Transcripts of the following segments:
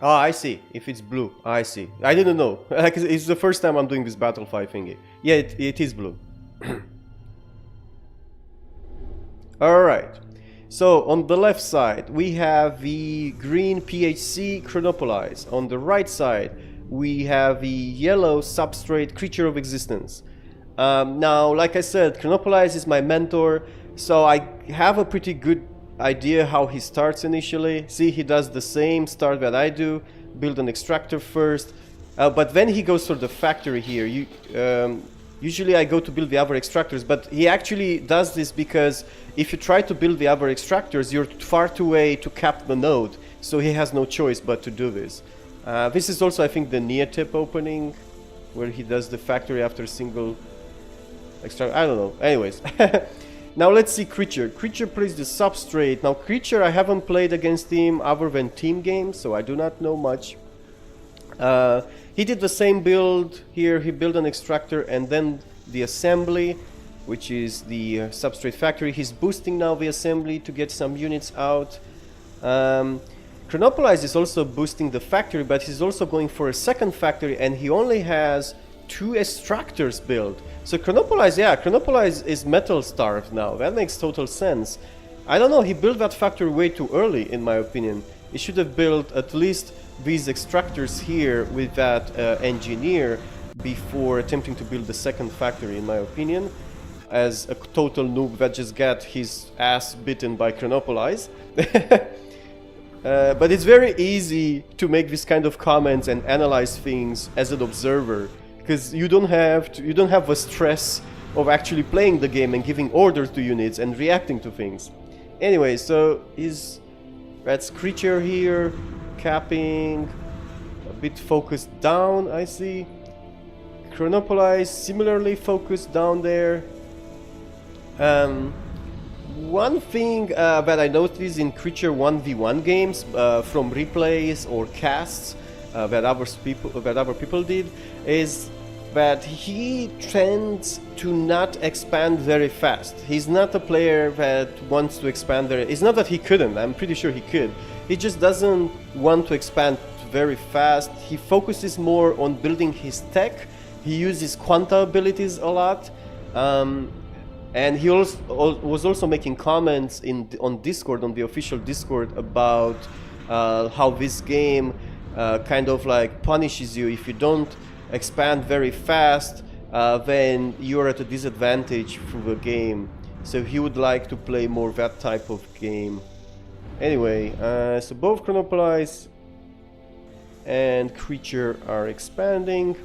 Oh, I see. If it's blue, I see. I didn't know. Like, it's the first time I'm doing this Battlefy thingy. Yeah, it is blue. Alright. So, on the left side, we have the green PHC Chronopolize. On the right side, we have the yellow substrate Creature of Existence. Now, like I said, Chronopolize is my mentor, so I have a pretty good idea how he starts initially. See, he does the same start that I do, build an extractor first, but then he goes for the factory here. Usually I go to build the other extractors, but he actually does this because if you try to build the other extractors, you're far too away to cap the node, so he has no choice but to do this. This is also, I think, the near tip opening, where he does the factory after single extract. I don't know. Anyways. Now let's see Creature. Creature plays the substrate. Now Creature, I haven't played against him other than team games, so I do not know much. He did the same build here. He built an extractor and then the assembly, which is the substrate factory. He's boosting now the assembly to get some units out. Chronopolize is also boosting the factory, but he's also going for a second factory, and he only has 2 extractors built. So Chronopolize, yeah, Chronopolize is metal starved now. That makes total sense. I don't know, he built that factory way too early, in my opinion. He should have built at least these extractors here with that engineer before attempting to build the second factory, in my opinion, as a total noob that just got his ass bitten by Chronopolize. But it's very easy to make this kind of comments and analyze things as an observer, because you don't have the stress of actually playing the game and giving orders to units and reacting to things. Anyway, so that's Creature here, capping, a bit focused down, I see. Chronopolize similarly focused down there. One thing that I noticed in Creature 1v1 games from replays or casts that other people did is that he tends to not expand very fast. He's not a player that wants to expand very... It's not that he couldn't, I'm pretty sure he could. He just doesn't want to expand very fast. He focuses more on building his tech. He uses quanta abilities a lot. And he was also making comments on Discord, on the official Discord, about how this game kind of like punishes you if you don't expand very fast, then you're at a disadvantage through the game. So he would like to play more that type of game. Anyway, so both Chronopolize and Creature are expanding.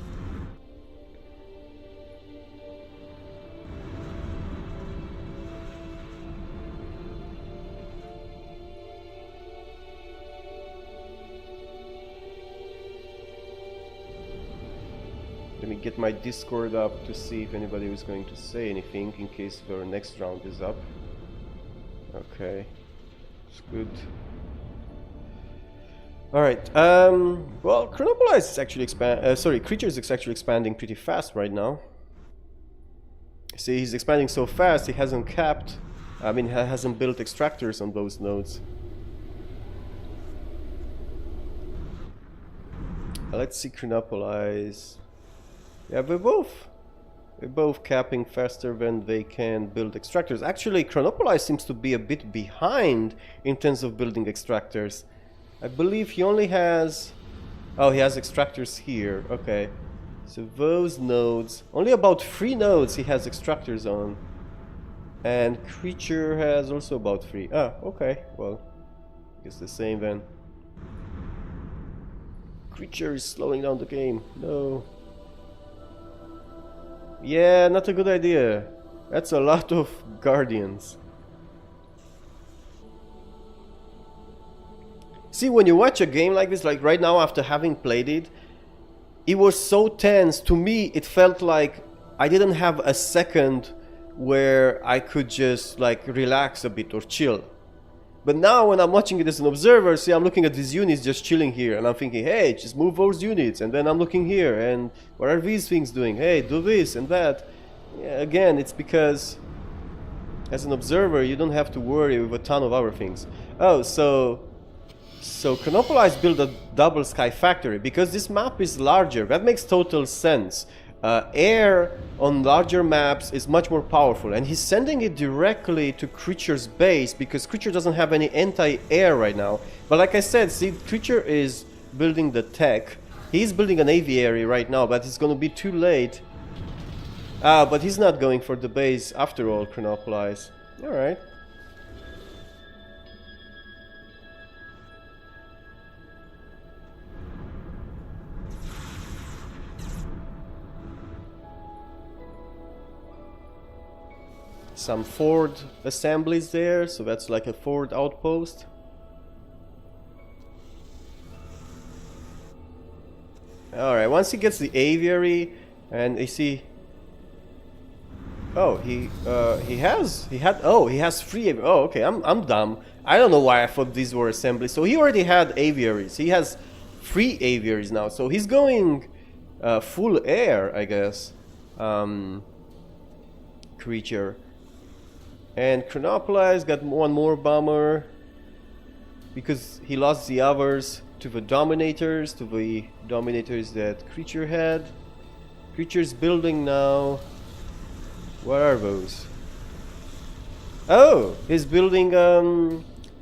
Let me get my Discord up to see if anybody was going to say anything in case our next round is up. Okay, it's good. Alright, well, Chronopolize is actually Creature is actually expanding pretty fast right now. See, he's expanding so fast, he hasn't capped, he hasn't built extractors on those nodes. Let's see Chronopolize. Yeah, we're both capping faster than they can build extractors. Actually, Chronopolize seems to be a bit behind in terms of building extractors. I believe he only has... Oh, he has extractors here. Okay. So those nodes... Only about 3 nodes he has extractors on. And Creature has also about 3. Ah, okay. Well, I guess the same then. Creature is slowing down the game. No. Yeah, not a good idea. That's a lot of Guardians. See, when you watch a game like this, like right now after having played it, it was so tense. To me, it felt like I didn't have a second where I could just like relax a bit or chill. But now when I'm watching it as an observer, see, I'm looking at these units just chilling here, and I'm thinking, hey, just move those units. And then I'm looking here, and what are these things doing? Hey, do this and that. Yeah, again, it's because as an observer, you don't have to worry with a ton of other things. Oh, so So Chronopolize built a double sky factory because this map is larger. That makes total sense. Air on larger maps is much more powerful, and he's sending it directly to Creature's base because Creature doesn't have any anti-air right now. But like I said, see, Creature is building the tech. He's building an aviary right now, but it's gonna be too late. But he's not going for the base after all, Chronopolize. Alright. Some Ford assemblies there, so that's like a Ford outpost. Alright, once he gets the aviary, and you see... Oh, he has free aviary. Oh, okay, I'm dumb. I don't know why I thought these were assemblies. So he already had aviaries. He has free aviaries now, so he's going full air, I guess. Creature. And Chronopolize got one more bomber because he lost the others to the Dominators, that Creature had. Creature's building now. What are those? Oh, he's building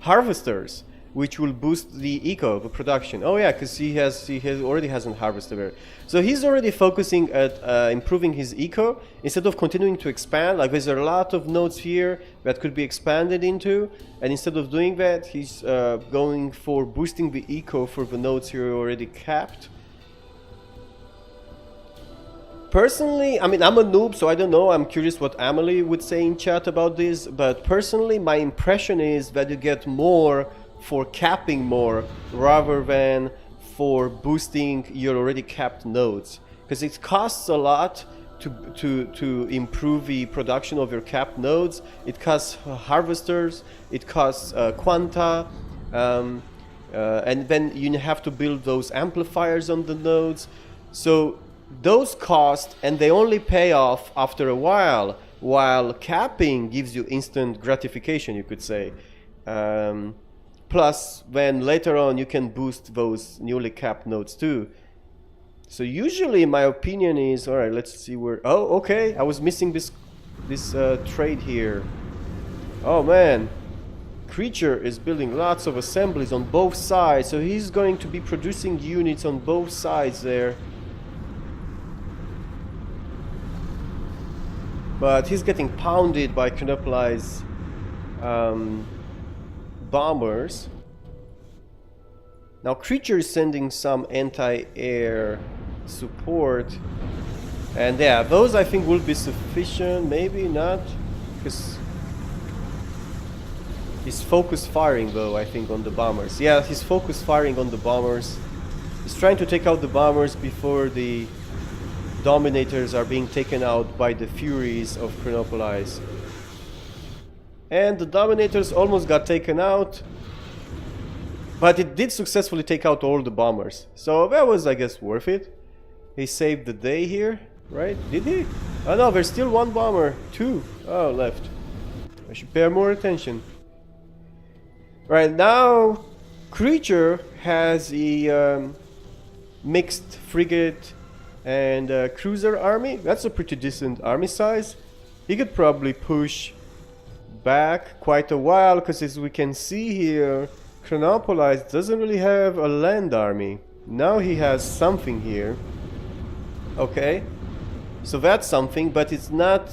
harvesters, which will boost the eco, the production. Oh yeah, because he already has a harvester there. So he's already focusing at improving his eco instead of continuing to expand. Like there's a lot of nodes here that could be expanded into, and instead of doing that, he's going for boosting the eco for the nodes here already capped. Personally, I mean, I'm a noob, so I don't know. I'm curious what Amelie would say in chat about this, but personally, my impression is that you get more for capping more rather than for boosting your already capped nodes, because it costs a lot to improve the production of your capped nodes. It costs harvesters, it costs quanta, and then you have to build those amplifiers on the nodes. So those cost, and they only pay off after a while capping gives you instant gratification, you could say. Plus, then later on you can boost those newly capped nodes too. So usually my opinion is, alright, let's see where... Oh, okay, I was missing this trade here. Oh man, Creature is building lots of assemblies on both sides, so he's going to be producing units on both sides there. But he's getting pounded by Chronopolize bombers. Now Creature is sending some anti-air support, and yeah, those I think will be sufficient, maybe not, because he's focus firing though, I think, on the bombers. Yeah, he's focus firing on the bombers. He's trying to take out the bombers before the Dominators are being taken out by the Furies of Chronopolize. And the Dominators almost got taken out, but it did successfully take out all the bombers. So that was, I guess, worth it. He saved the day here, right? Did he? Oh no, there's still one bomber. Two. Oh, left. I should pay more attention. Right, now Creature has a mixed frigate and cruiser army. That's a pretty decent army size. He could probably push back quite a while, because as we can see here, Chronopolize doesn't really have a land army. Now he has something here. Okay, so that's something, but it's not...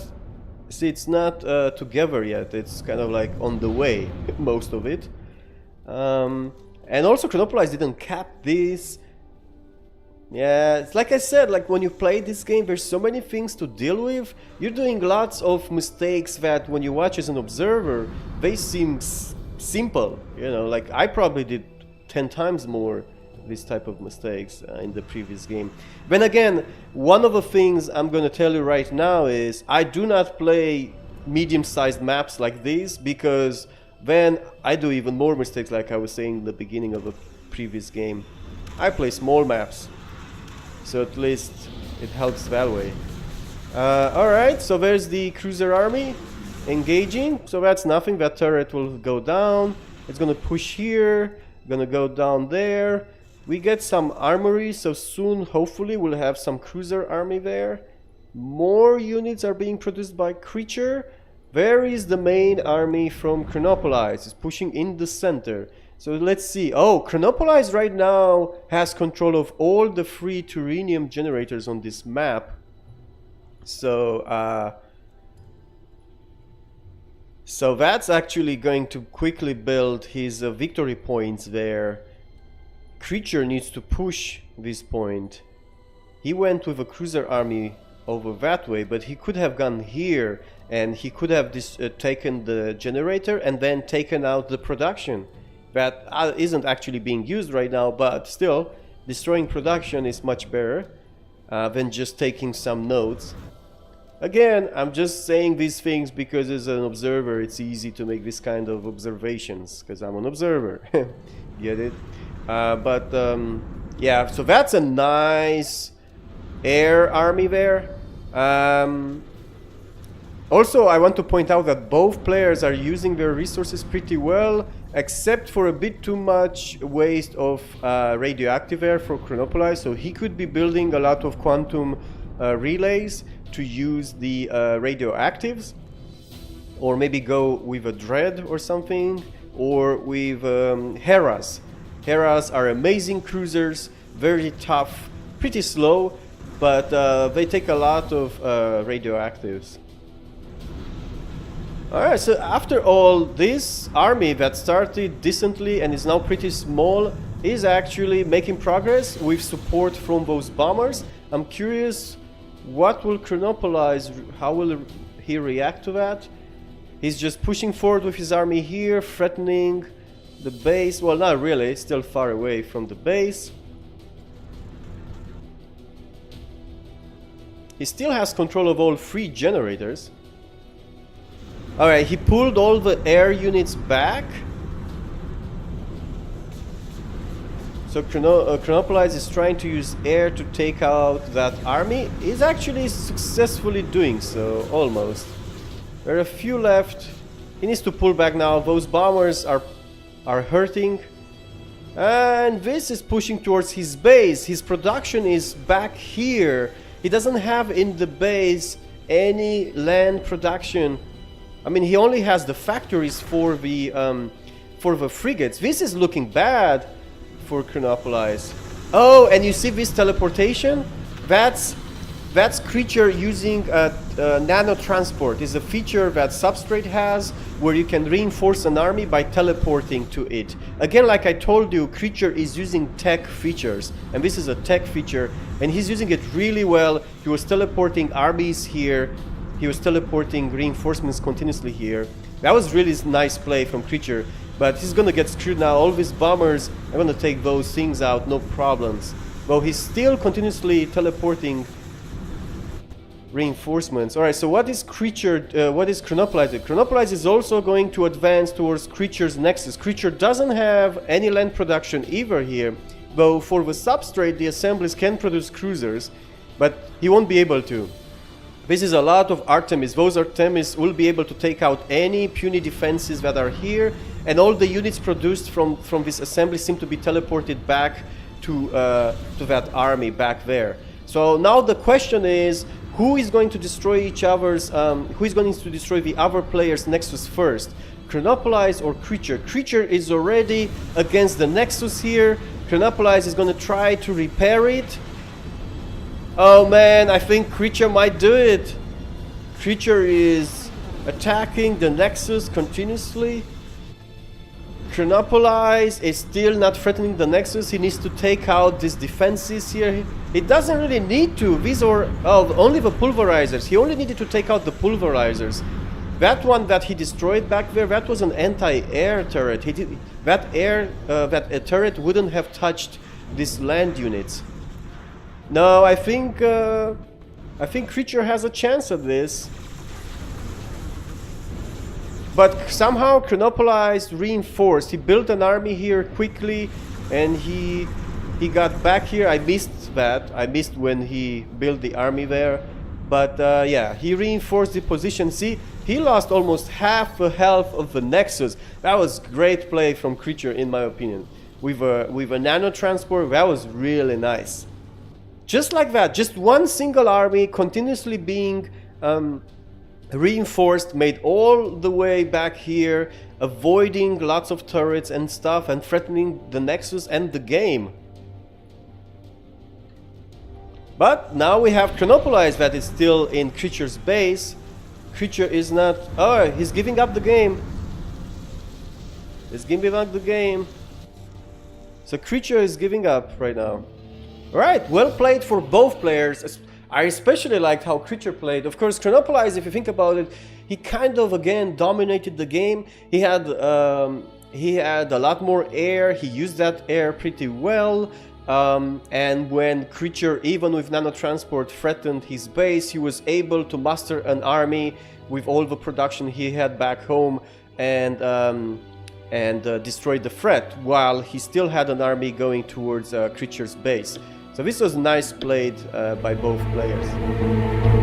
See, it's not together yet. It's kind of like on the way, most of it. And also Chronopolize didn't cap this. Yeah, it's like I said, like when you play this game, there's so many things to deal with. You're doing lots of mistakes that when you watch as an observer, they seem simple. You know, like I probably did 10 times more this type of mistakes in the previous game. Then again, one of the things I'm going to tell you right now is I do not play medium-sized maps like these, because then I do even more mistakes, like I was saying in the beginning of the previous game. I play small maps. So at least it helps that way. Alright, so there's the cruiser army engaging. So that's nothing, that turret will go down. It's gonna push here. Gonna go down there. We get some armory, so soon hopefully we'll have some cruiser army there. More units are being produced by Creature. Where is the main army from Chronopolize? It's pushing in the center. So let's see. Oh, Chronopolize right now has control of all the free Turanium generators on this map. So that's actually going to quickly build his victory points there. Creature needs to push this point. He went with a cruiser army over that way, but he could have gone here and he could have taken the generator and then taken out the production. That isn't actually being used right now, but still, destroying production is much better than just taking some nodes. Again, I'm just saying these things because as an observer it's easy to make this kind of observations, because I'm an observer. Get it? Yeah, so that's a nice air army there. Also, I want to point out that both players are using their resources pretty well, except for a bit too much waste of radioactive air for Chronopolize. So he could be building a lot of quantum relays to use the radioactives, or maybe go with a Dread or something, or with Heras. Heras are amazing cruisers, very tough, pretty slow, but they take a lot of radioactives. Alright, so after all, this army that started decently and is now pretty small is actually making progress with support from those bombers. I'm curious, what will Chronopolize, how will he react to that? He's just pushing forward with his army here, threatening the base. Well, not really, still far away from the base. He still has control of all 3 generators. Alright, he pulled all the air units back. So Chronopolize is trying to use air to take out that army. He's actually successfully doing so, almost. There are a few left. He needs to pull back now. Those bombers are hurting. And this is pushing towards his base. His production is back here. He doesn't have in the base any land production. I mean, he only has the factories for the frigates. This is looking bad for Chronopolize. Oh, and you see this teleportation? That's Creature using nano transport. Is a feature that Substrate has, where you can reinforce an army by teleporting to it. Again, like I told you, Creature is using tech features, and this is a tech feature, and he's using it really well. He was teleporting armies here. He was teleporting reinforcements continuously here. That was really nice play from Creature, but he's gonna get screwed now. All these bombers, I'm gonna take those things out, no problems. Though he's still continuously teleporting reinforcements. Alright, so what is Chronopolize? Chronopolize is also going to advance towards Creature's nexus. Creature doesn't have any land production either here, though for the Substrate the assemblies can produce cruisers, but he won't be able to. This is a lot of Artemis. Those Artemis will be able to take out any puny defenses that are here, and all the units produced from this assembly seem to be teleported back to that army back there. So now the question is, who is going to destroy each other's, who is going to destroy the other player's Nexus first? Chronopolize or Creature? Creature is already against the Nexus here. Chronopolize is going to try to repair it. Oh man, I think Creature might do it. Creature is attacking the Nexus continuously. Chronopolize is still not threatening the Nexus. He needs to take out these defenses here. He doesn't really need to. These are only the pulverizers. He only needed to take out the pulverizers. That one that he destroyed back there, that was an anti-air turret. That turret wouldn't have touched these land units. No, I think Creature has a chance at this. But somehow Chronopolize reinforced. He built an army here quickly, and he got back here. I missed that. I missed when he built the army there. But yeah, he reinforced the position. See, he lost almost half the health of the Nexus. That was great play from Creature, in my opinion. with a nano transport. That was really nice. Just like that, just one single army continuously being reinforced, made all the way back here, avoiding lots of turrets and stuff, and threatening the Nexus and the game. But now we have Chronopolize that is still in Creature's base. Creature is not... Oh, he's giving up the game. He's giving up the game. So Creature is giving up right now. Alright, well played for both players. I especially liked how Creature played. Of course, Chronopolize, if you think about it, he kind of again dominated the game. He had a lot more air. He used that air pretty well. And when Creature, even with nanotransport, threatened his base, he was able to muster an army with all the production he had back home and destroy the threat, while he still had an army going towards Creature's base. So this was nice played by both players.